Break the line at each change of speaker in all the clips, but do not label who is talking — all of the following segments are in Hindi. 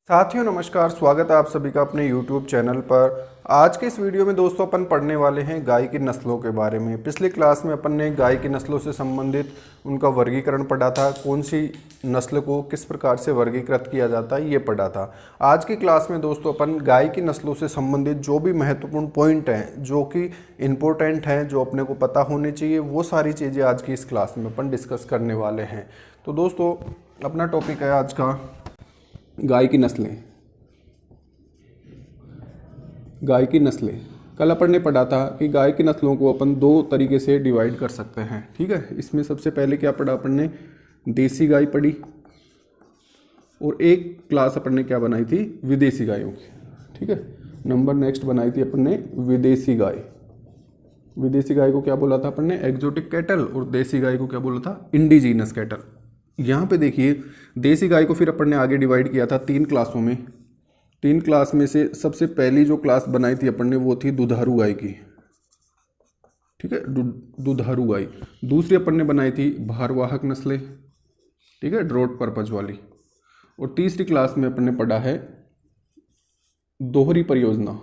साथियों नमस्कार, स्वागत है आप सभी का अपने YouTube चैनल पर। आज के इस वीडियो में दोस्तों अपन पढ़ने वाले हैं गाय की नस्लों के बारे में। पिछली क्लास में अपन ने गाय की नस्लों से संबंधित उनका वर्गीकरण पढ़ा था, कौन सी नस्ल को किस प्रकार से वर्गीकृत किया जाता है ये पढ़ा था। आज की क्लास में दोस्तों अपन गाय की नस्लों से संबंधित जो भी महत्वपूर्ण पॉइंट हैं, जो कि इम्पोर्टेंट हैं, जो अपने को पता होने चाहिए, वो सारी चीज़ें आज की इस क्लास में अपन डिस्कस करने वाले हैं। तो दोस्तों अपना टॉपिक है आज का गाय की नस्लें। गाय की नस्लें कल अपन ने पढ़ा था कि गाय की नस्लों को अपन दो तरीके से डिवाइड कर सकते हैं। ठीक है, इसमें सबसे पहले क्या पढ़ा अपन ने, देसी गाय पढ़ी, और एक क्लास अपन ने क्या बनाई थी, विदेशी गायों की। ठीक है, नंबर नेक्स्ट बनाई थी अपन ने विदेशी गाय। विदेशी गाय को क्या बोला था अपन ने, एक्जोटिक कैटल, और देसी गाय को क्या बोला था, इंडिजीनस कैटल। यहाँ पे देखिए देसी गाय को फिर अपन ने आगे डिवाइड किया था तीन क्लासों में। तीन क्लास में से सबसे पहली जो क्लास बनाई थी अपन ने वो थी दुधारू गाय की। ठीक है, दुधारू गाय। दूसरी अपन ने बनाई थी भारवाहक नस्लें, ठीक है, ड्रॉट पर्पज वाली। और तीसरी क्लास में अपन ने पढ़ा है दोहरी परियोजना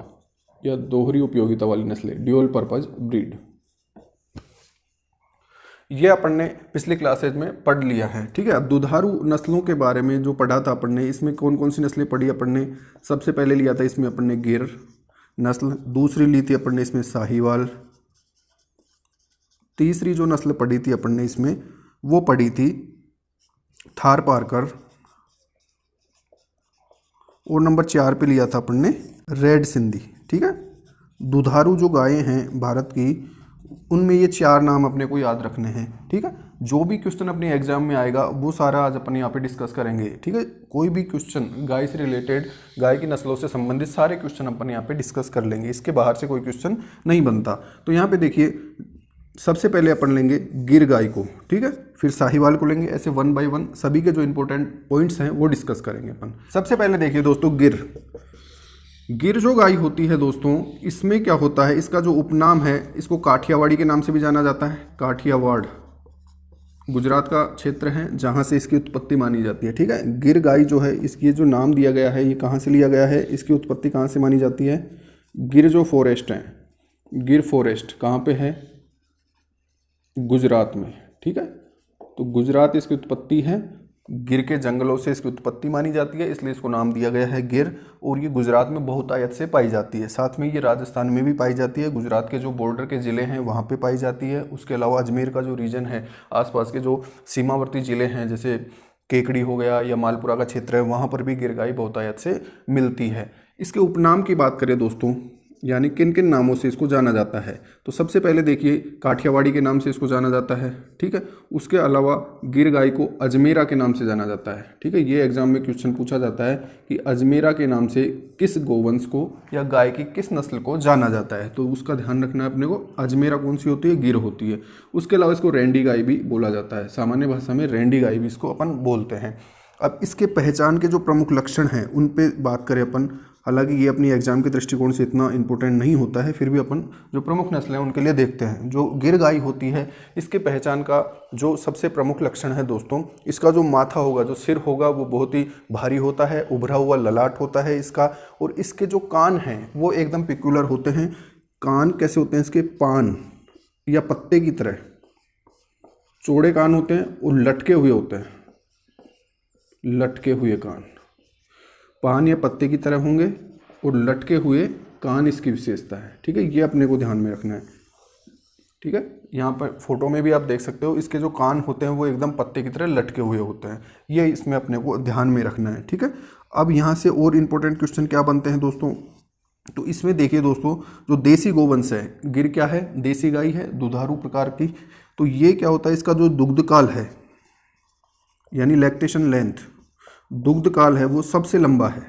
या दोहरी उपयोगिता वाली नस्लें, ड्यूअल पर्पज ब्रीड। ये अपन ने पिछली क्लासेज में पढ़ लिया है। ठीक है, अब दुधारू नस्लों के बारे में जो पढ़ा था अपन ने, इसमें कौन कौन सी नस्लें पढ़ी अपन ने। सबसे पहले लिया था इसमें अपन ने गिर नस्ल, दूसरी ली थी अपन ने इसमें साहीवाल, तीसरी जो नस्ल पढ़ी थी अपन ने इसमें वो पढ़ी थी थारपारकर, और नंबर 4 पे लिया था अपन ने रेड सिंधी। ठीक है, दुधारू जो गायें हैं भारत की, उनमें ये 4 नाम अपने को याद रखने हैं। ठीक है, जो भी क्वेश्चन अपने एग्जाम में आएगा वो सारा आज अपन यहाँ पे डिस्कस करेंगे। ठीक है, कोई भी क्वेश्चन गाय से रिलेटेड, गाय की नस्लों से संबंधित सारे क्वेश्चन अपन यहाँ पे डिस्कस कर लेंगे, इसके बाहर से कोई क्वेश्चन नहीं बनता। तो यहाँ पे देखिए सबसे पहले अपन लेंगे गिर गाय को, ठीक है, फिर साहीवाल को लेंगे, ऐसे 1 बाय 1 सभी के जो इंपॉर्टेंट पॉइंट्स हैं वो डिस्कस करेंगे अपन। सबसे पहले देखिए दोस्तों गिर जो गाय होती है दोस्तों, इसमें क्या होता है, इसका जो उपनाम है, इसको काठियावाड़ी के नाम से भी जाना जाता है। काठियावाड़ गुजरात का क्षेत्र है जहाँ से इसकी उत्पत्ति मानी जाती है। ठीक है, गिर गाय जो है, इसकी जो नाम दिया गया है ये कहाँ से लिया गया है, इसकी उत्पत्ति कहाँ से मानी जाती है। गिर जो फॉरेस्ट है, गिर फॉरेस्ट कहाँ पे है, गुजरात में। ठीक है, तो गुजरात इसकी उत्पत्ति है, गिर के जंगलों से इसकी उत्पत्ति मानी जाती है, इसलिए इसको नाम दिया गया है गिर। और ये गुजरात में बहुतायत से पाई जाती है, साथ में ये राजस्थान में भी पाई जाती है, गुजरात के जो बॉर्डर के ज़िले हैं वहाँ पे पाई जाती है। उसके अलावा अजमेर का जो रीजन है, आसपास के जो सीमावर्ती ज़िले हैं जैसे केकड़ी हो गया या मालपुरा का क्षेत्र है, वहाँ पर भी गिर गाय बहुतायत से मिलती है। इसके उपनाम की बात करें दोस्तों, यानी किन किन नामों से इसको जाना जाता है, तो सबसे पहले देखिए काठियावाड़ी के नाम से इसको जाना जाता है। ठीक है, उसके अलावा गिर गाय को अजमेरा के नाम से जाना जाता है। ठीक है, ये एग्जाम में क्वेश्चन पूछा जाता है कि अजमेरा के नाम से किस गोवंश को या गाय की किस नस्ल को जाना जाता है, तो उसका ध्यान रखना है अपने को। अजमेरा कौन सी होती है, गिर होती है। उसके अलावा इसको रेंडी गाय भी बोला जाता है, सामान्य भाषा में रेंडी गाय भी इसको अपन बोलते हैं। अब इसके पहचान के जो प्रमुख लक्षण हैं उन पे बात करें अपन, हालांकि ये अपनी एग्जाम के दृष्टिकोण से इतना इंपॉर्टेंट नहीं होता है, फिर भी अपन जो प्रमुख नस्लें हैं उनके लिए देखते हैं। जो गिर गाय होती है, इसके पहचान का जो सबसे प्रमुख लक्षण है दोस्तों, इसका जो माथा होगा, जो सिर होगा, वो बहुत ही भारी होता है, उभरा हुआ ललाट होता है इसका, और इसके जो कान हैं वो एकदम पिक्युलर होते हैं। कान कैसे होते हैं इसके, पान या पत्ते की तरह चौड़े कान होते हैं और लटके हुए होते हैं, लटके हुए कान, पान या पत्ते की तरह होंगे और लटके हुए कान इसकी विशेषता है। ठीक है, ये अपने को ध्यान में रखना है। ठीक है, यहाँ पर फोटो में भी आप देख सकते हो, इसके जो कान होते हैं वो एकदम पत्ते की तरह लटके हुए होते हैं, ये इसमें अपने को ध्यान में रखना है। ठीक है, अब यहाँ से और इम्पोर्टेंट क्वेश्चन क्या बनते हैं दोस्तों, तो इसमें देखिए दोस्तों, जो देसी गोवंश है, गिर क्या है, देसी गाय है, दुधारू प्रकार की, तो ये क्या होता है, इसका जो दुग्ध काल है यानी लैक्टेशन लेंथ, दुग्ध काल है वो सबसे लंबा है।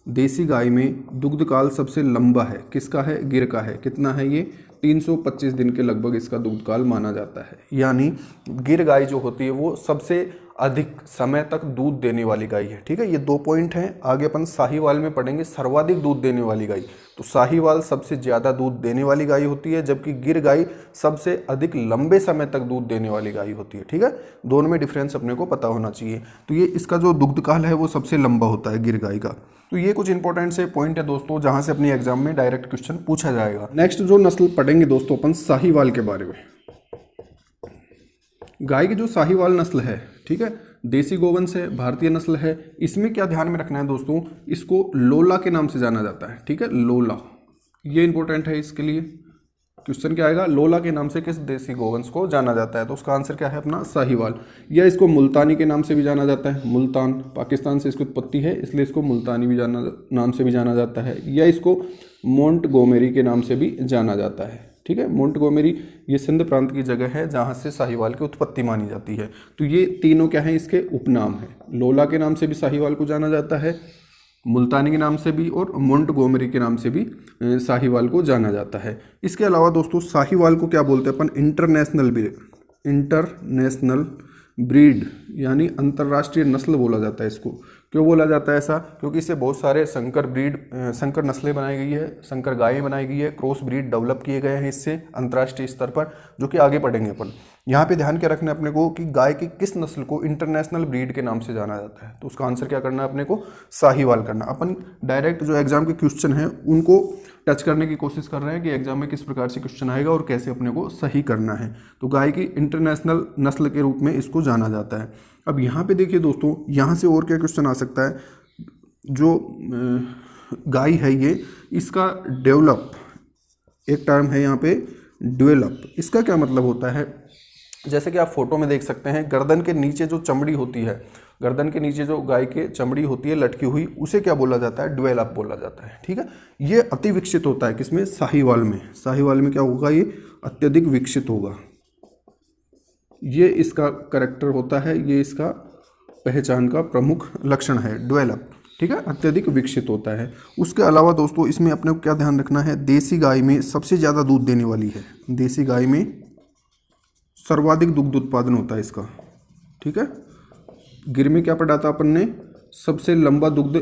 देसी गाय में दुग्ध काल सबसे लंबा है, किसका है, गिर का है। कितना है ये, 325 दिन के लगभग इसका दुग्ध काल माना जाता है। यानी गिर गाय जो होती है वो सबसे अधिक समय तक दूध देने वाली गाय है। ठीक है, ये 2 पॉइंट हैं। आगे अपन साहीवाल में पढ़ेंगे सर्वाधिक दूध देने वाली गाय। तो साहीवाल सबसे ज़्यादा दूध देने वाली गाय होती है, जबकि गिर गाय सबसे अधिक लंबे समय तक दूध देने वाली गाय होती है। ठीक है, दोनों में डिफरेंस अपने को पता होना चाहिए। तो ये इसका जो दुग्ध काल है वो सबसे लंबा होता है गिर गाय का। तो ये कुछ इंपॉर्टेंट से पॉइंट है दोस्तों, जहाँ से अपनी एग्जाम में डायरेक्ट क्वेश्चन पूछा जाएगा। नेक्स्ट जो नस्ल पढ़ेंगे दोस्तों अपन साहीवाल के बारे में। गाय की जो साहीवाल नस्ल है, ठीक है, देसी गोवंश है, भारतीय नस्ल है। इसमें क्या ध्यान में रखना है दोस्तों, इसको लोला के नाम से जाना जाता है। ठीक है, लोला, ये इंपॉर्टेंट है। इसके लिए क्वेश्चन क्या आएगा, लोला के नाम से किस देसी गोवंश को जाना जाता है? तो उसका आंसर क्या है अपना साहीवाल। या इसको मुल्तानी के नाम से भी जाना जाता है। मुल्तान पाकिस्तान से इसकी उत्पत्ति है, इसलिए इसको मुल्तानी भी नाम से भी जाना जाता है। या इसको मोंटगोमेरी के नाम से भी जाना जाता है। ठीक है, मोंटगोमेरी ये सिंध प्रांत की जगह है जहाँ से साहीवाल की उत्पत्ति मानी जाती है। तो ये तीनों क्या है, इसके उपनाम है। लोला के नाम से भी साहीवाल को जाना जाता है, मुल्तानी के नाम से भी, और मोंटगोमेरी के नाम से भी साहीवाल को जाना जाता है। इसके अलावा दोस्तों साहीवाल को क्या बोलते हैं अपन, इंटरनेशनल ब्रीड यानी अंतर्राष्ट्रीय नस्ल बोला जाता है इसको। क्यों बोला जाता है ऐसा? क्योंकि इससे बहुत सारे संकर नस्लें बनाई गई है, संकर गायें बनाई गई है, क्रॉस ब्रीड डेवलप किए गए हैं इससे अंतर्राष्ट्रीय स्तर पर, जो कि आगे पढ़ेंगे अपन। यहाँ पे ध्यान क्या रखना है अपने को कि गाय की किस नस्ल को इंटरनेशनल ब्रीड के नाम से जाना जाता है। तो उसका आंसर क्या करना है अपने को, साहीवाल करना। अपन डायरेक्ट जो एग्जाम के क्वेश्चन हैं उनको टच करने की कोशिश कर रहे हैं कि एग्जाम में किस प्रकार से क्वेश्चन आएगा और कैसे अपने को सही करना है। तो गाय की इंटरनेशनल नस्ल के रूप में इसको जाना जाता है। अब यहाँ पे देखिए दोस्तों, यहाँ से और क्या क्वेश्चन आ सकता है। जो गाय है ये, इसका डेवलप, एक टर्म है यहाँ पे डेवलप, इसका क्या मतलब होता है? जैसे कि आप फोटो में देख सकते हैं, गर्दन के नीचे जो चमड़ी होती है, गर्दन के नीचे जो गाय के चमड़ी होती है लटकी हुई, उसे क्या बोला जाता है, डेवलप बोला जाता है। ठीक है, ये अति विकसित होता है किसमें, साहीवाल में। साहीवाल में क्या होगा, ये अत्यधिक विकसित होगा। ये इसका कैरेक्टर होता है, ये इसका पहचान का प्रमुख लक्षण है, डेवलप। ठीक है, अत्यधिक विकसित होता है। उसके अलावा दोस्तों इसमें अपने को क्या ध्यान रखना है, देसी गाय में सबसे ज़्यादा दूध देने वाली है। देसी गाय में सर्वाधिक दुग्ध उत्पादन होता है इसका। ठीक है, गिर में क्या पढ़ा था अपन ने, सबसे लंबा दुग्ध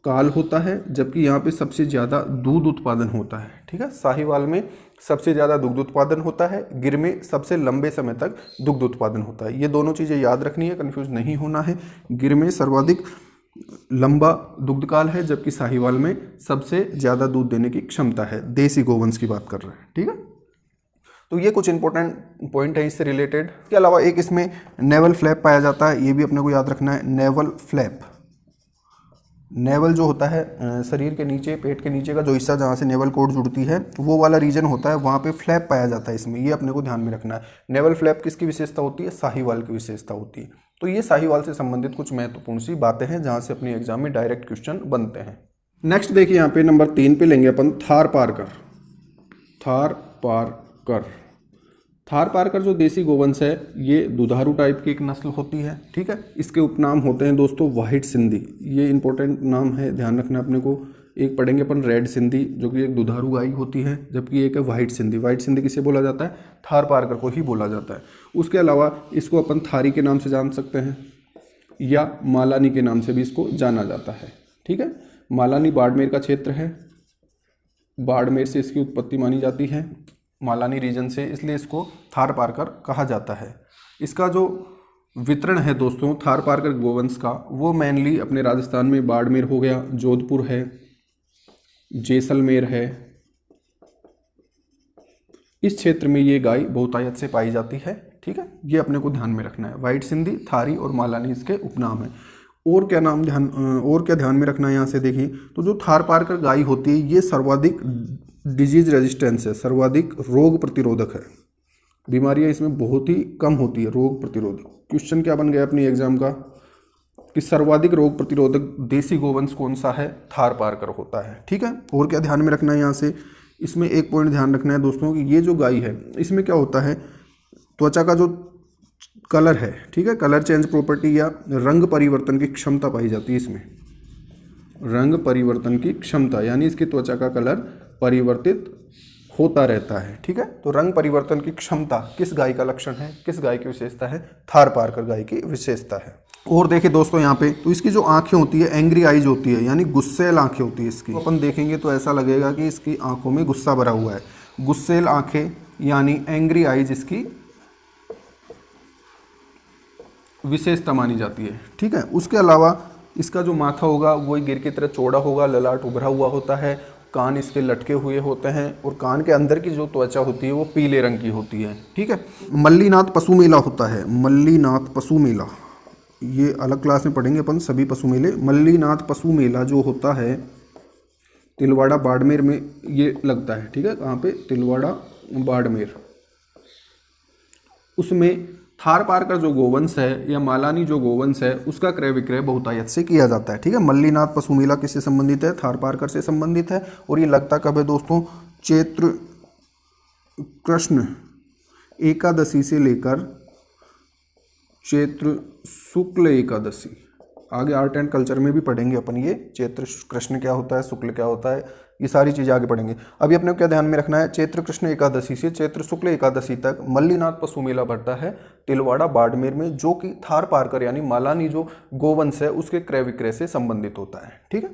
काल होता है, जबकि यहाँ पे सबसे ज़्यादा दूध उत्पादन होता है। ठीक है, साहीवाल में सबसे ज़्यादा दुग्ध उत्पादन होता है, गिर में सबसे लंबे समय तक दुग्ध उत्पादन होता है। ये दोनों चीज़ें याद रखनी है, कंफ्यूज नहीं होना है। गिर में सर्वाधिक लंबा दुग्ध काल है, जबकि साहीवाल में सबसे ज़्यादा दूध देने की क्षमता है। देसी गोवंश की बात कर रहे हैं। ठीक है, तो ये कुछ इंपॉर्टेंट पॉइंट है इससे रिलेटेड। इसके अलावा एक इसमें नेवल फ्लैप पाया जाता है, ये भी अपने को याद रखना है। नेवल फ्लैप, नेवल जो होता है शरीर के नीचे, पेट के नीचे का जो हिस्सा जहाँ से नेवल कॉर्ड जुड़ती है, वो वाला रीजन होता है, वहाँ पे फ्लैप पाया जाता है इसमें। ये अपने को ध्यान में रखना है। नेवल फ्लैप किसकी विशेषता होती है, साहीवाल की विशेषता होती है। तो ये साहीवाल से संबंधित कुछ महत्वपूर्ण सी बातें हैं जहाँ से अपनी एग्जाम में डायरेक्ट क्वेश्चन बनते हैं। नेक्स्ट देखिए यहाँ पे नंबर 3 पे लेंगे अपन थारपारकर। थारपारकर जो देसी गोवंश है, ये दुधारू टाइप की एक नस्ल होती है। ठीक है, इसके उपनाम होते हैं दोस्तों व्हाइट सिंधी, ये इंपॉर्टेंट नाम है, ध्यान रखना अपने को। एक पढ़ेंगे अपन रेड सिंधी, जो कि एक दुधारू गाय होती है, जबकि एक है व्हाइट सिंधी। व्हाइट सिंधी किसे बोला जाता है, थारपारकर को ही बोला जाता है। उसके अलावा इसको अपन थारी के नाम से जान सकते हैं, या मालानी के नाम से भी इसको जाना जाता है। ठीक है, मालानी बाड़मेर का क्षेत्र है, बाड़मेर से इसकी उत्पत्ति मानी जाती है, मालानी रीजन से, इसलिए इसको थारपारकर कहा जाता है। इसका जो वितरण है दोस्तों थारपारकर गोवंश का, वो मेनली अपने राजस्थान में बाड़मेर हो गया, जोधपुर है, जैसलमेर है, इस क्षेत्र में ये गाय बहुतायत से पाई जाती है। ठीक है, ये अपने को ध्यान में रखना है। व्हाइट सिंधी, थारी और मालानी इसके उपनाम है। और क्या ध्यान में रखना है यहाँ से देखिए, तो जो थारपारकर गाय होती है, ये सर्वाधिक डिजीज रेजिस्टेंस है, सर्वाधिक रोग प्रतिरोधक है। बीमारियां इसमें बहुत ही कम होती है, रोग प्रतिरोधक। क्वेश्चन क्या बन गया अपनी एग्जाम का कि सर्वाधिक रोग प्रतिरोधक देसी गोवंश कौन सा है, थारपारकर होता है। ठीक है, और क्या ध्यान में रखना है यहाँ से, इसमें एक पॉइंट ध्यान रखना है दोस्तों कि ये जो गाय है, इसमें क्या होता है, त्वचा का जो कलर है, ठीक है, कलर चेंज प्रॉपर्टी या रंग परिवर्तन की क्षमता पाई जाती है इसमें। रंग परिवर्तन की क्षमता यानी इसकी त्वचा का कलर परिवर्तित होता रहता है। ठीक है, तो रंग परिवर्तन की क्षमता किस गाय का लक्षण है, किस गाय की विशेषता है, थारपारकर गाय की विशेषता है। और देखिए दोस्तों यहाँ पे तो इसकी जो आंखें होती है एंग्री आइज होती है, यानी गुस्सेल आंखें होती है इसकी। तो अपन देखेंगे तो ऐसा लगेगा कि इसकी आंखों में गुस्सा भरा हुआ है। गुस्सेल आंखें यानी एंग्री आइज इसकी विशेषता मानी जाती है। ठीक है, उसके अलावा इसका जो माथा होगा वो गिर की तरह चौड़ा होगा, ललाट उभरा हुआ होता है, कान इसके लटके हुए होते हैं और कान के अंदर की जो त्वचा होती है वो पीले रंग की होती है। ठीक है, मल्लीनाथ पशु मेला होता है, मल्लीनाथ पशु मेला, ये अलग क्लास में पढ़ेंगे अपन सभी पशु मेले। मल्लीनाथ पशु मेला जो होता है तिलवाड़ा बाड़मेर में ये लगता है। ठीक है, कहाँ पे? तिलवाड़ा बाड़मेर। उसमें थारपारकर जो गोवंश है या मालानी जो गोवंश है उसका क्रय विक्रय बहुतायत से किया जाता है। ठीक है, मल्लीनाथ पशु मेला किससे संबंधित है? थारपारकर से संबंधित है। और ये लगता कब है दोस्तों? चैत्र कृष्ण एकादशी से लेकर चैत्र शुक्ल एकादशी। आगे आर्ट एंड कल्चर में भी पढ़ेंगे अपन ये चैत्र कृष्ण क्या होता है, शुक्ल क्या होता है, ये सारी चीज़ें आगे पढ़ेंगे। अभी अपने को क्या ध्यान में रखना है? चैत्र कृष्ण एकादशी से चैत्र शुक्ल एकादशी तक मल्लीनाथ पशु मेला भरता है तिलवाड़ा बाड़मेर में, जो कि थारपारकर यानी मालानी जो गोवंश है उसके क्रय विक्रय से संबंधित होता है। ठीक है,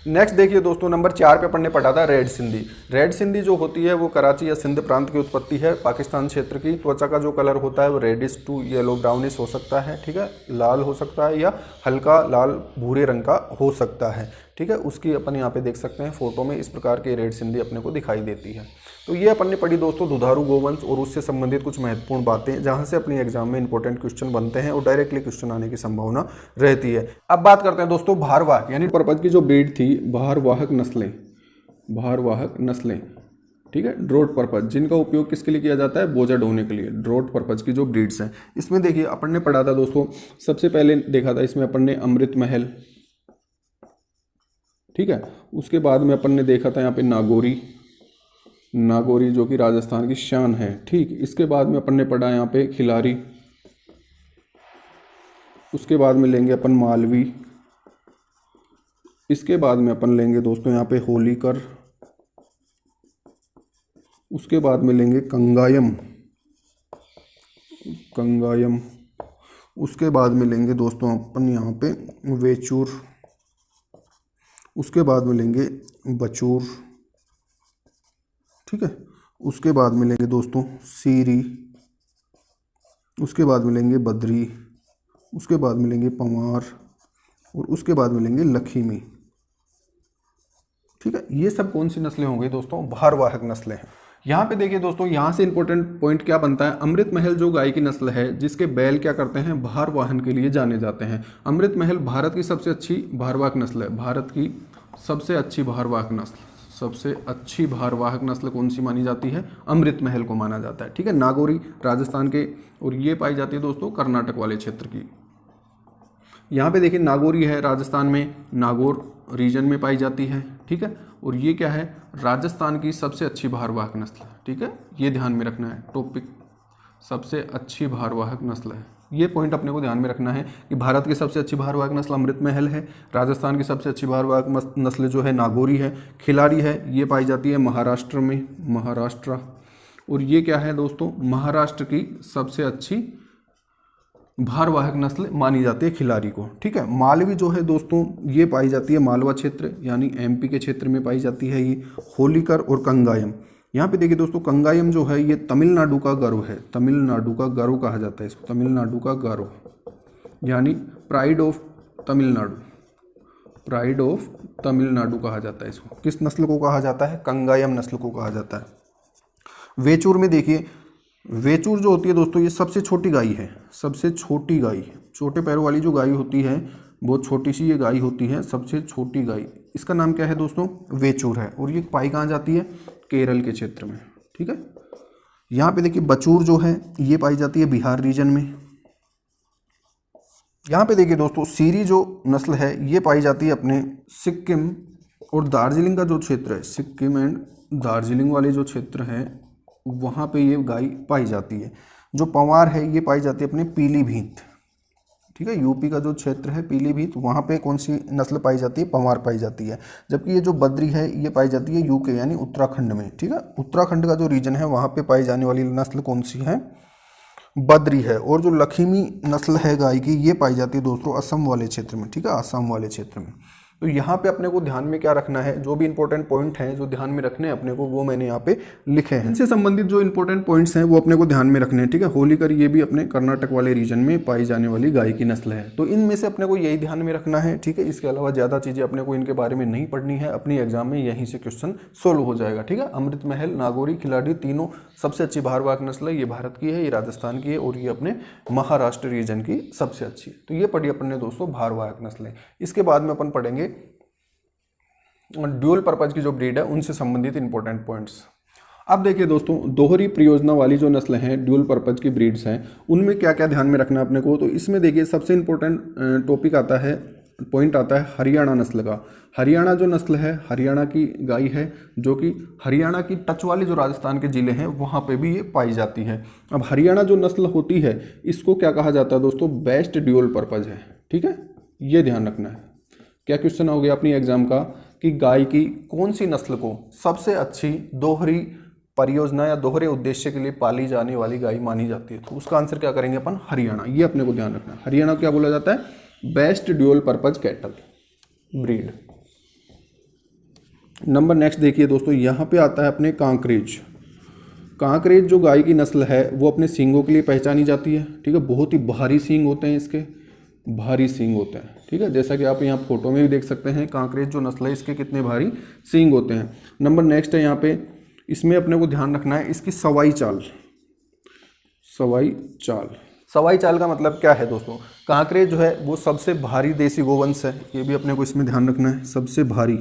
नेक्स्ट देखिए दोस्तों, नंबर 4 पे अपन ने पढ़ा था रेड सिंधी। रेड सिंधी जो होती है वो कराची या सिंध प्रांत की उत्पत्ति है, पाकिस्तान क्षेत्र की। त्वचा का जो कलर होता है वो रेडिश टू येलो ब्राउनिश हो सकता है। ठीक है, लाल हो सकता है या हल्का लाल भूरे रंग का हो सकता है। ठीक है, उसकी अपन यहाँ पे देख सकते हैं फोटो में, इस प्रकार की रेड सिंधी अपने को दिखाई देती है। तो ये अपन ने पढ़ी दोस्तों दुधारू गोवंश और उससे संबंधित कुछ महत्वपूर्ण बातें, जहाँ से अपने एग्जाम में इंपॉर्टेंट क्वेश्चन बनते हैं और डायरेक्टली क्वेश्चन आने की संभावना रहती है। अब बात करते हैं दोस्तों भारवाहक यानी पर्पज की जो ब्रीड थी, भारवाहक नस्लें, भारवाहक नस्लें। ठीक है, ड्रोट पर्पज, जिनका उपयोग किसके लिए किया जाता है? बोझा ढोने के लिए। ड्रोट पर्पज की जो ब्रीड्स हैं इसमें देखिए अपन ने पढ़ा था दोस्तों, सबसे पहले देखा था इसमें अपन ने अमृत महल। ठीक है, उसके बाद में अपन ने देखा था यहाँ पे नागौरी, नागौरी जो कि राजस्थान की शान है। ठीक, इसके बाद में अपन ने पढ़ा यहाँ पे खिलारी। उसके बाद में लेंगे अपन मालवी। इसके बाद में अपन लेंगे दोस्तों यहाँ पे होलीकर। उसके बाद में लेंगे कंगायम, कंगायम। उसके बाद में लेंगे दोस्तों अपन यहाँ पे वेचूर। उसके बाद में लेंगे बचूर। ठीक है, उसके बाद में लेंगे दोस्तों सीरी। उसके बाद में लेंगे बद्री। उसके बाद में लेंगे पंवार और उसके बाद में लेंगे लखीमी। ठीक है, ये सब कौन सी नस्लें होंगी दोस्तों? भारवाहक नस्लें हैं। यहाँ पे देखिए दोस्तों, यहाँ से इंपॉर्टेंट पॉइंट क्या बनता है? अमृत महल जो गाय की नस्ल है जिसके बैल क्या करते हैं? भार वाहन के लिए जाने जाते हैं। अमृत महल भारत की सबसे अच्छी भारवाहक नस्ल है, भारत की सबसे अच्छी भारवाहक नस्ल। सबसे अच्छी भारवाहक नस्ल कौन सी मानी जाती है? अमृत महल को माना जाता है। ठीक है, नागौरी राजस्थान के और ये पाई जाती है दोस्तों कर्नाटक वाले क्षेत्र की। यहाँ पे देखिए नागौरी है राजस्थान में, नागौर रीजन में पाई जाती है। ठीक है, और ये क्या है? राजस्थान की सबसे अच्छी भारवाहक नस्ल। ठीक है, ये ध्यान में रखना है टॉपिक, सबसे अच्छी भारवाहक नस्ल है। ये पॉइंट अपने को ध्यान में रखना है कि भारत की सबसे अच्छी भारवाहक नस्ल अमृत महल है, राजस्थान की सबसे अच्छी भारवाहक नस्ल जो है नागौरी है। खिलारी है, ये पाई जाती है महाराष्ट्र में, महाराष्ट्र। और ये क्या है दोस्तों? महाराष्ट्र की सबसे अच्छी भारवाहक नस्ल मानी जाती है खिलारी को। ठीक है, मालवी जो है दोस्तों ये पाई जाती है मालवा क्षेत्र यानी एमपी के क्षेत्र में पाई जाती है ये। होलीकर और कंगायम, यहाँ पे देखिए दोस्तों कंगायम जो है ये तमिलनाडु का गौरव है, तमिलनाडु का गौरव कहा जाता है इसको, तमिलनाडु का गौरव यानी pride of Tamil Nadu, pride of Tamil Nadu कहा जाता है इसको। किस नस्ल को कहा जाता है? कंगायम नस्ल को कहा जाता है। वेचूर में देखिए, वेचूर जो होती है दोस्तों ये सबसे छोटी गाय है, सबसे छोटी गाय, छोटे पैरों वाली जो गाय होती है बहुत छोटी सी ये गाय होती है, सबसे छोटी गाय। इसका नाम क्या है दोस्तों? वेचूर है। और ये पाई कहाँ जाती है? केरल के क्षेत्र में। ठीक है, यहाँ पे देखिए बचूर जो है ये पाई जाती है बिहार रीजन में। यहाँ पे देखिए दोस्तों सीरी जो नस्ल है ये पाई जाती है अपने सिक्किम और दार्जिलिंग का जो क्षेत्र है, सिक्किम एंड दार्जिलिंग वाले जो क्षेत्र है वहाँ पे ये गाय पाई जाती है। जो पंवार है ये पाई जाती है अपने पीलीभीत। ठीक है, यूपी का जो क्षेत्र है पीलीभीत, वहाँ पे कौन सी नस्ल पाई जाती है? पंवार पाई जाती है। जबकि ये जो बद्री है ये पाई जाती है यूके यानी उत्तराखंड में। ठीक है, उत्तराखंड का जो रीजन है वहाँ पे पाई जाने वाली नस्ल कौन सी है? बद्री है। और जो लखीमी नस्ल है गाय की, ये पाई जाती है दोस्तों असम वाले क्षेत्र में, ठीक है, असम वाले क्षेत्र में। तो यहाँ पे अपने को ध्यान में क्या रखना है, जो भी इंपॉर्टेंट पॉइंट हैं जो ध्यान में रखने हैं अपने को, वो मैंने यहाँ पे लिखे हैं। इनसे संबंधित जो इंपॉर्टेंट पॉइंट्स हैं वो अपने को ध्यान में रखने हैं, ठीक है। होलीकर ये भी अपने कर्नाटक वाले रीजन में पाई जाने वाली गाय की नस्ल है। तो इनमें से अपने को यही ध्यान में रखना है, ठीक है। इसके अलावा ज़्यादा चीज़ें अपने को इनके बारे में नहीं पढ़नी है, अपनी एग्जाम में यहीं से क्वेश्चन सोल्व हो जाएगा, ठीक है। अमृत महल, नागौरी, खिलाड़ी, तीनों सबसे अच्छी भारवाहक नस्ल है। ये भारत की है, ये राजस्थान की है और ये अपने महाराष्ट्र रीजन की सबसे अच्छी है। तो ये पढ़ी अपन ने दोस्तों भारवाहक नस्लें। इसके बाद में अपन पढ़ेंगे ड्यूअल पर्पज की जो ब्रीड है उनसे संबंधित इंपॉर्टेंट पॉइंट्स। अब देखिए दोस्तों, दोहरी प्रयोजना वाली जो नस्लें हैं, ड्यूअल पर्पज की ब्रीड्स हैं, उनमें क्या क्या ध्यान में रखना है अपने को। तो इसमें देखिए सबसे इंपॉर्टेंट टॉपिक आता है, पॉइंट आता है हरियाणा नस्ल का। हरियाणा जो नस्ल है, हरियाणा की गाय है, जो कि हरियाणा की टच वाले जो राजस्थान के ज़िले हैं वहाँ पे भी ये पाई जाती है। अब हरियाणा जो नस्ल होती है इसको क्या कहा जाता है दोस्तों, बेस्ट ड्यूअल पर्पज है, ठीक है। ये ध्यान रखना है। क्या क्वेश्चन हो गया अपनी एग्जाम का कि गाय की कौन सी नस्ल को सबसे अच्छी दोहरी परियोजना या दोहरे उद्देश्य के लिए पाली जाने वाली गाय मानी जाती है, तो उसका आंसर क्या करेंगे अपन, हरियाणा। ये अपने को ध्यान रखना है। हरियाणा क्या बोला जाता है, best dual purpose cattle breed. Number next देखिए दोस्तों, यहाँ पे आता है अपने कांकरेज। कांकरेज जो गाय की नस्ल है वो अपने सींगों के लिए पहचानी जाती है, ठीक है। बहुत ही भारी सींग होते हैं इसके, भारी सींग होते हैं, ठीक है। जैसा कि आप यहाँ फोटो में भी देख सकते हैं, कांकरेज जो नस्ल है इसके कितने भारी सींग होते हैं। नंबर नेक्स्ट है यहाँ पे, इसमें अपने को ध्यान रखना है इसकी सवाई चाल। सवाई चाल, सवाई चाल का मतलब क्या है दोस्तों, कांकरेज जो है वो सबसे भारी देसी गोवंश है, ये भी अपने को इसमें ध्यान रखना है। सबसे भारी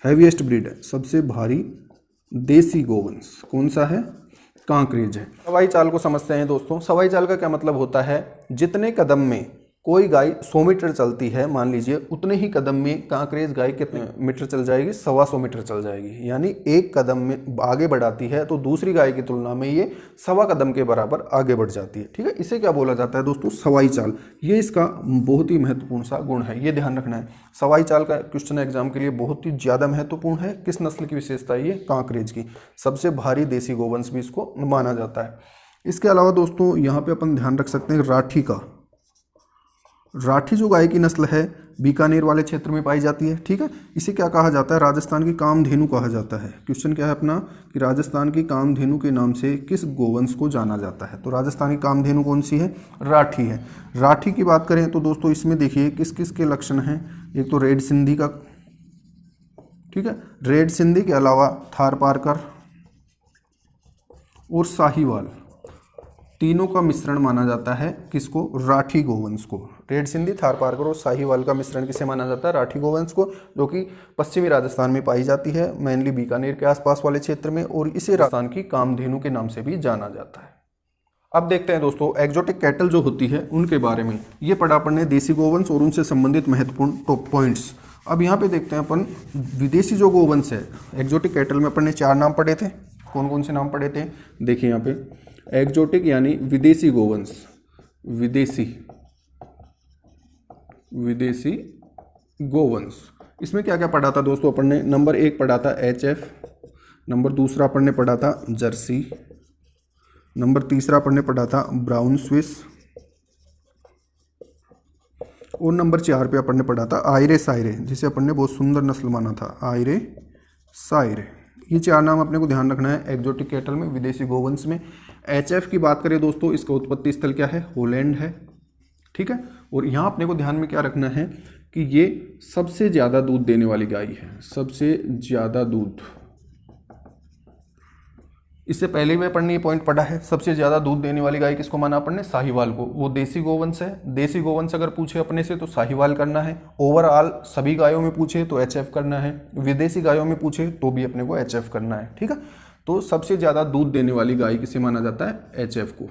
हैवीएस्ट ब्रीड है, सबसे भारी देसी गोवंश कौन सा है, कांकरेज है। सवाई चाल को समझते हैं दोस्तों। सवाई चाल का क्या मतलब होता है, जितने कदम में कोई गाय 100 मीटर चलती है, मान लीजिए उतने ही कदम में कांकरेज गाय कितने मीटर चल जाएगी, 125 मीटर चल जाएगी। यानी एक कदम में आगे बढ़ाती है तो दूसरी गाय की तुलना में ये 1.25 कदम के बराबर आगे बढ़ जाती है, ठीक है। इसे क्या बोला जाता है दोस्तों, सवाई चाल। ये इसका बहुत ही महत्वपूर्ण सा गुण है, ये ध्यान रखना है। सवाई चाल का क्वेश्चन एग्जाम के लिए बहुत ही ज़्यादा महत्वपूर्ण है। किस नस्ल की विशेषता है ये, कांकरेज की। सबसे भारी देसी गोवंश भी इसको माना जाता है। इसके अलावा दोस्तों यहाँ पे अपन ध्यान रख सकते हैं राठी का। राठी जो गाय की नस्ल है बीकानेर वाले क्षेत्र में पाई जाती है, ठीक है। इसे क्या कहा जाता है, राजस्थान की कामधेनु कहा जाता है। क्वेश्चन क्या है अपना कि राजस्थान की कामधेनु के नाम से किस गोवंश को जाना जाता है। तो राजस्थान की कामधेनु कौन सी है, राठी है। राठी की बात करें तो दोस्तों इसमें देखिए किस किस के लक्षण हैं। एक तो रेड सिंधी का, ठीक है, रेड सिंधी के अलावा थारपारकर और साहीवाल, तीनों का मिश्रण माना जाता है किसको, राठी गोवंश को। रेड सिंधी, थारपारकर और साहीवाल का मिश्रण किसे माना जाता है, राठी गोवंश को, जो कि पश्चिमी राजस्थान में पाई जाती है, मेनली बीकानेर के आसपास वाले क्षेत्र में, और इसे राजस्थान की कामधेनु के नाम से भी जाना जाता है। अब देखते हैं दोस्तों एक्जोटिक कैटल जो होती है उनके बारे में। ये पढ़ा अपन ने देसी गोवंश और उनसे संबंधित महत्वपूर्ण टॉप पॉइंट्स। अब यहाँ पे देखते हैं अपन विदेशी जो गोवंश है, एक्जोटिक कैटल में अपन ने 4 नाम पढ़े थे। कौन कौन से नाम पढ़े थे, देखिए यहाँ पे एक्जोटिक यानी विदेशी गोवंश, विदेशी गोवंश। इसमें क्या क्या पढ़ा था दोस्तों अपन ने, नंबर 1 पढ़ा था HF, नंबर 2 अपन ने पढ़ा था जर्सी, नंबर 3 अपन ने पढ़ा था ब्राउन स्विस, और नंबर 4 पे अपन ने पढ़ा था आयरे सायरे, जिसे अपन ने बहुत सुंदर नस्ल माना था, आयरे सायरे। ये 4 नाम अपने को ध्यान रखना है एक्जोटिक कैटल में, विदेशी गोवंश में। HF की बात करें दोस्तों, इसका उत्पत्ति स्थल क्या है, हॉलैंड है, ठीक है। और यहाँ अपने को ध्यान में क्या रखना है कि ये सबसे ज़्यादा दूध देने वाली गाय है, सबसे ज़्यादा दूध। इससे पहले में अपन ने ये पॉइंट पढ़ा है, सबसे ज़्यादा दूध देने वाली गाय किसको माना अपन ने, साहीवाल को। वो देसी गोवंश है। देसी गोवंश अगर पूछे अपने से तो साहीवाल करना है, ओवरऑल सभी गायों में पूछे तो HF करना है, विदेशी गायों में पूछे तो भी अपने को HF करना है, ठीक है। तो सबसे ज़्यादा दूध देने वाली गाय किसे माना जाता है, HF को।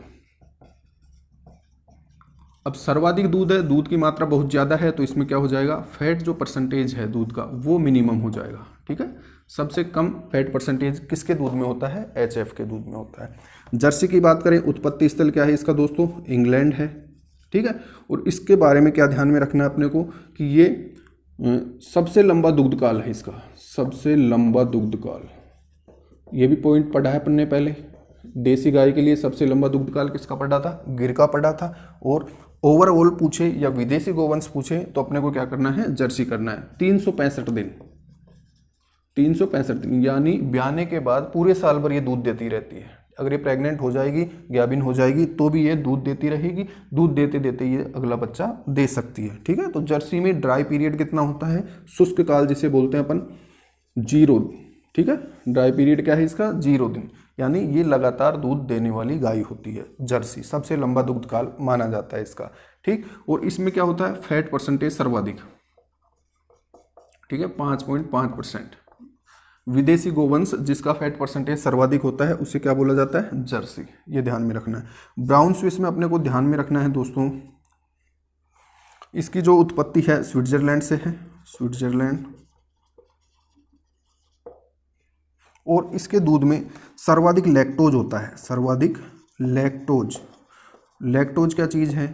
अब सर्वाधिक दूध है, दूध की मात्रा बहुत ज़्यादा है, तो इसमें क्या हो जाएगा, फैट जो परसेंटेज है दूध का वो मिनिमम हो जाएगा, ठीक है। सबसे कम फैट परसेंटेज किसके दूध में होता है, HF के दूध में होता है। जर्सी की बात करें, उत्पत्ति स्थल क्या है इसका दोस्तों, इंग्लैंड है, ठीक है। और इसके बारे में क्या ध्यान में रखना है अपने को कि ये सबसे लंबा दुग्ध काल है इसका, सबसे लंबा दुग्ध काल। ये भी पॉइंट पढ़ा है अपन ने पहले। देसी गाय के लिए सबसे लंबा दुग्धकाल किसका पड़ा था? गिर का पड़ा था। और ओवरऑल पूछे या विदेशी गोवंश पूछे तो अपने को क्या करना है? जर्सी करना है। 365 दिन, 365 दिन यानी ब्याने के बाद पूरे साल भर ये दूध देती रहती है। अगर ये प्रेग्नेंट हो जाएगी, गाभिन हो जाएगी, तो भी ये दूध देती रहेगी। दूध देते देते ये अगला बच्चा दे सकती है। ठीक है, तो जर्सी में ड्राई पीरियड कितना होता है? शुष्क काल जिसे बोलते हैं अपन, 0। ठीक है, ड्राई पीरियड क्या है इसका? 0 दिन, यानी ये लगातार दूध देने वाली गाय होती है जर्सी। सबसे लंबा दुग्ध काल माना जाता है इसका। ठीक, और इसमें क्या होता है? फैट परसेंटेज सर्वाधिक। ठीक है, 5.5%। विदेशी गोवंश जिसका फैट परसेंटेज सर्वाधिक होता है उसे क्या बोला जाता है? जर्सी। ये ध्यान में रखना है। ब्राउन स्विस में अपने को ध्यान में रखना है दोस्तों, इसकी जो उत्पत्ति है स्विट्जरलैंड से है, स्विट्जरलैंड। और इसके दूध में सर्वाधिक लैक्टोज होता है, सर्वाधिक लैक्टोज। लैक्टोज क्या चीज़ है?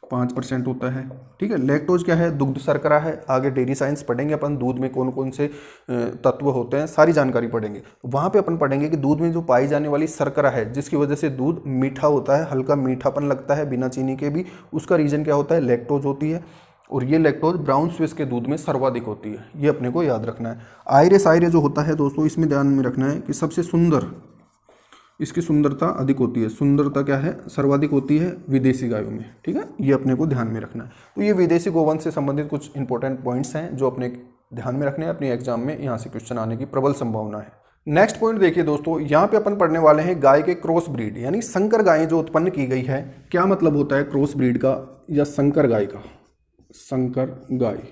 5% होता है। ठीक है, लैक्टोज क्या है? दुग्ध शर्करा है। आगे डेयरी साइंस पढ़ेंगे अपन, दूध में कौन कौन से तत्व होते हैं सारी जानकारी पढ़ेंगे। वहाँ पे अपन पढ़ेंगे कि दूध में जो पाई जाने वाली शर्करा है जिसकी वजह से दूध मीठा होता है, हल्का मीठापन लगता है बिना चीनी के भी, उसका रीजन क्या होता है? लैक्टोज होती है। और ये लैक्टोज ब्राउन स्विस के दूध में सर्वाधिक होती है। ये अपने को याद रखना है। आयरे सायरे जो होता है दोस्तों, इसमें ध्यान में रखना है कि सबसे सुंदर, इसकी सुंदरता अधिक होती है। सुंदरता क्या है? सर्वाधिक होती है विदेशी गायों में। ठीक है, ये अपने को ध्यान में रखना है। तो ये विदेशी गोवंश से संबंधित कुछ इंपॉर्टेंट पॉइंट्स हैं जो अपने ध्यान में रखने हैं। अपने एग्जाम में यहाँ से क्वेश्चन आने की प्रबल संभावना है। नेक्स्ट पॉइंट देखिए दोस्तों, यहाँ पे अपन पढ़ने वाले हैं गाय के क्रॉस ब्रीड, यानी संकर गायें जो उत्पन्न की गई है। क्या मतलब होता है क्रॉस ब्रीड का या संकर गाय का? संकर गाय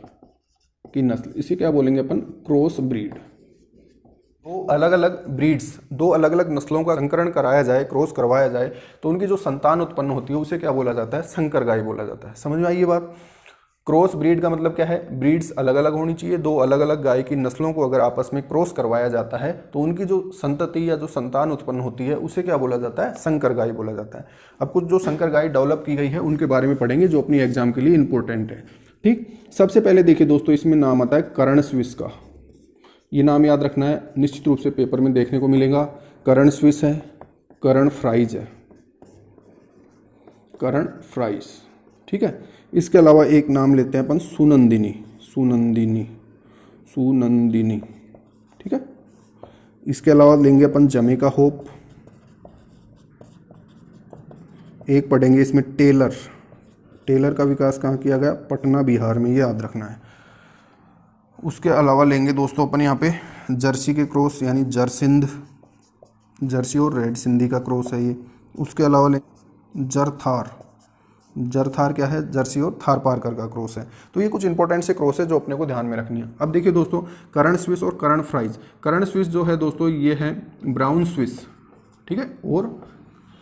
की नस्ल, इसे क्या बोलेंगे अपन? Cross breed. दो अलग अलग ब्रीड्स, दो अलग अलग नस्लों का संकरण कराया जाए, क्रॉस करवाया जाए, तो उनकी जो संतान उत्पन्न होती है उसे क्या बोला जाता है? संकर गाय बोला जाता है। समझ में आई ये बात? क्रॉस ब्रीड का मतलब क्या है? ब्रीड्स अलग अलग होनी चाहिए। दो अलग अलग गाय की नस्लों को अगर आपस में क्रॉस करवाया जाता है तो उनकी जो संतति या जो संतान उत्पन्न होती है उसे क्या बोला जाता है? संकर गाय बोला जाता है। अब कुछ जो संकर गाय डेवलप की गई है उनके बारे में पढ़ेंगे जो अपनी एग्जाम के लिए इंपॉर्टेंट है। ठीक, सबसे पहले देखिए दोस्तों, इसमें नाम आता है कर्ण स्विस का। ये नाम याद रखना है, निश्चित रूप से पेपर में देखने को मिलेगा। कर्ण स्विस है, कर्ण फ्राइज है, कर्ण फ्राइज। ठीक है, इसके अलावा एक नाम लेते हैं अपन सुनंदिनी, सुनंदिनी, सुनंदिनी। ठीक है, इसके अलावा लेंगे अपन जमैका होप। एक पढ़ेंगे इसमें टेलर। टेलर का विकास कहाँ किया गया? पटना बिहार में, ये याद रखना है। उसके अलावा लेंगे दोस्तों अपन यहाँ पे जर्सी के क्रॉस, यानी जरसिंध, जर्सी और रेड सिंधी का क्रॉस है ये। उसके अलावा लेंगे जरथार। जरथार क्या है? जर्सी और थार पारकर का क्रॉस है। तो ये कुछ इंपॉर्टेंट से क्रॉस है जो अपने को ध्यान में रखनी है। अब देखिए दोस्तों, कर्ण स्विस और कर्ण फ्राइज। कर्ण स्विस जो है दोस्तों ये है ब्राउन स्विस, ठीक है, और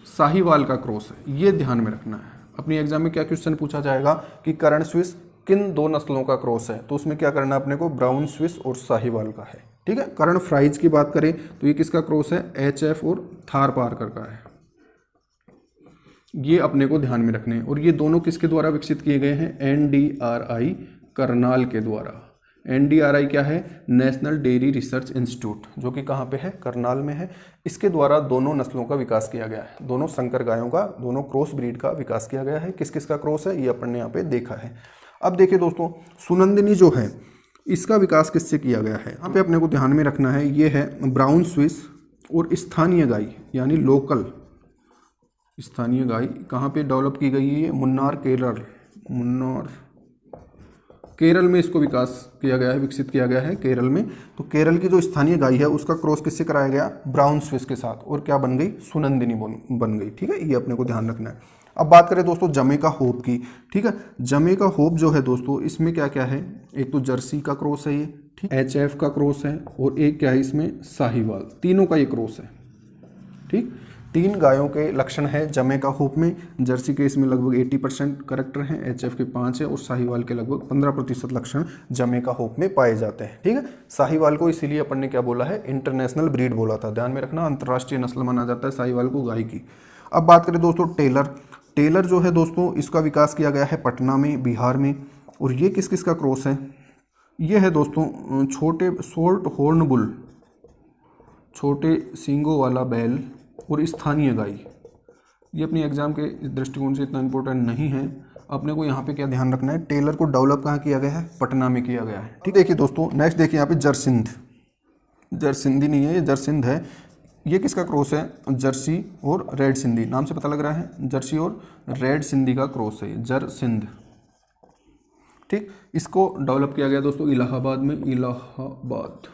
साहिवाल का क्रॉस है। ये ध्यान में रखना है। अपनी एग्जाम में क्या क्वेश्चन पूछा जाएगा कि कर्ण स्विस किन दो नस्लों का क्रॉस है, तो उसमें क्या करना है अपने को? ब्राउन स्विस और साहिवाल का है। ठीक है, कर्ण फ्राइज की बात करें तो ये किसका क्रॉस है? HF और थार पारकर का है। ये अपने को ध्यान में रखने हैं। और ये दोनों किसके द्वारा विकसित किए गए हैं? NDRI करनाल के द्वारा। NDRI क्या है? नेशनल डेयरी रिसर्च इंस्टीट्यूट, जो कि कहाँ पे है? करनाल में है। इसके द्वारा दोनों नस्लों का विकास किया गया है। दोनों संकर गायों का, दोनों क्रॉस ब्रीड का विकास किया गया है। किस किस का क्रॉस है ये अपन ने यहाँ पे देखा है। अब देखिए दोस्तों, सुनंदिनी जो है इसका विकास किससे किया गया है? यहाँ पे अपने को ध्यान में रखना है, ये है ब्राउन स्विस और स्थानीय गाय, यानी लोकल स्थानीय गाय। कहाँ पे डेवलप की गई है? मुन्नार, केरल। मुन्नार, केरल में इसको विकास किया गया है, विकसित किया गया है केरल में। तो केरल की जो स्थानीय गाय है उसका क्रॉस किससे कराया गया? ब्राउन स्विस के साथ। और क्या बन गई? सुनंदिनी बन गई। ठीक है, ये अपने को ध्यान रखना है। अब बात करें दोस्तों जमैका होप की। ठीक है, जमैका होप जो है दोस्तों, इसमें क्या क्या है? एक तो जर्सी का क्रॉस है ये, ठीक, HF का क्रॉस है, और एक क्या है इसमें? साहिवाल। तीनों का ये क्रॉस है। ठीक, 3 गायों के लक्षण है जमैका होप में। जर्सी के इसमें लगभग 80% करेक्टर हैं, HF के 5 है, और साहिवाल के लगभग 15% लक्षण जमैका होप में पाए जाते हैं। ठीक है, साहिवाल को इसीलिए अपन ने क्या बोला है? इंटरनेशनल ब्रीड बोला था। ध्यान में रखना, अंतर्राष्ट्रीय नस्ल माना जाता है साहिवाल को गाय की। अब बात करें दोस्तों टेलर। टेलर जो है दोस्तों, इसका विकास किया गया है पटना में, बिहार में। और ये किस किस का क्रॉस है? ये है दोस्तों छोटे शॉर्ट हॉर्न बुल, छोटे सींगों वाला बैल, और स्थानीय गाई, ये अपनी एग्जाम के दृष्टिकोण से इतना इंपॉर्टेंट नहीं है। अपने को यहाँ पे क्या ध्यान रखना है, टेलर को डेवलप कहाँ किया गया है, पटना में किया गया है। ठीक, देखिए दोस्तों नेक्स्ट देखिए यहाँ पे जरसिंध, जरसिंधी नहीं है ये जरसिंध है। ये किसका क्रॉस है, जर्सी और रेड सिंधी, नाम से पता लग रहा है जर्सी और रेड सिंधी का क्रॉस है जरसिंध। ठीक, इसको डेवलप किया गया दोस्तों इलाहाबाद में, इलाहाबाद।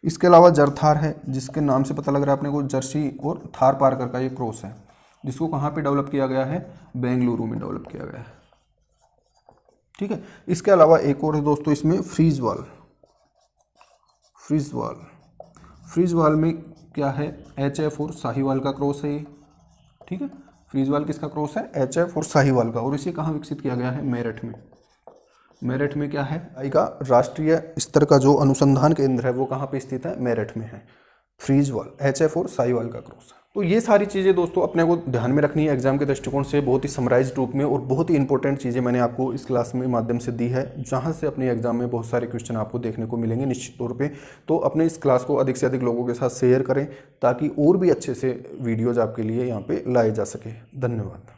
इसके अलावा जरथार है, जिसके नाम से पता लग रहा है अपने को जर्सी और थार पारकर का ये क्रॉस है, जिसको कहाँ पे डेवलप किया गया है, बेंगलुरु में डेवलप किया गया है। ठीक है, इसके अलावा एक और है दोस्तों इसमें फ्रीजवाल, फ्रीजवाल, फ्रीजवाल में क्या है, HF और साहिवाल का क्रॉस है ये। ठीक है, फ्रीजवाल किसका क्रॉस है, HF और साहिवाल का, और इसे कहाँ विकसित किया गया है, मेरठ में। मेरठ में क्या है, आई का राष्ट्रीय स्तर का जो अनुसंधान केंद्र है वो कहाँ पे स्थित है, मेरठ में है। फ्रीजवाल, HF और साहिवाल का क्रॉस। तो ये सारी चीज़ें दोस्तों अपने को ध्यान में रखनी है एग्जाम के दृष्टिकोण से, बहुत ही समराइज रूप में, और बहुत ही इंपॉर्टेंट चीज़ें मैंने आपको इस क्लास में माध्यम से दी है, जहाँ से अपने एग्जाम में बहुत सारे क्वेश्चन आपको देखने को मिलेंगे निश्चित तौर पे। तो अपने इस क्लास को अधिक से अधिक लोगों के साथ शेयर करें, ताकि और भी अच्छे से वीडियोज़ आपके लिए यहाँ पे लाए जा सके। धन्यवाद।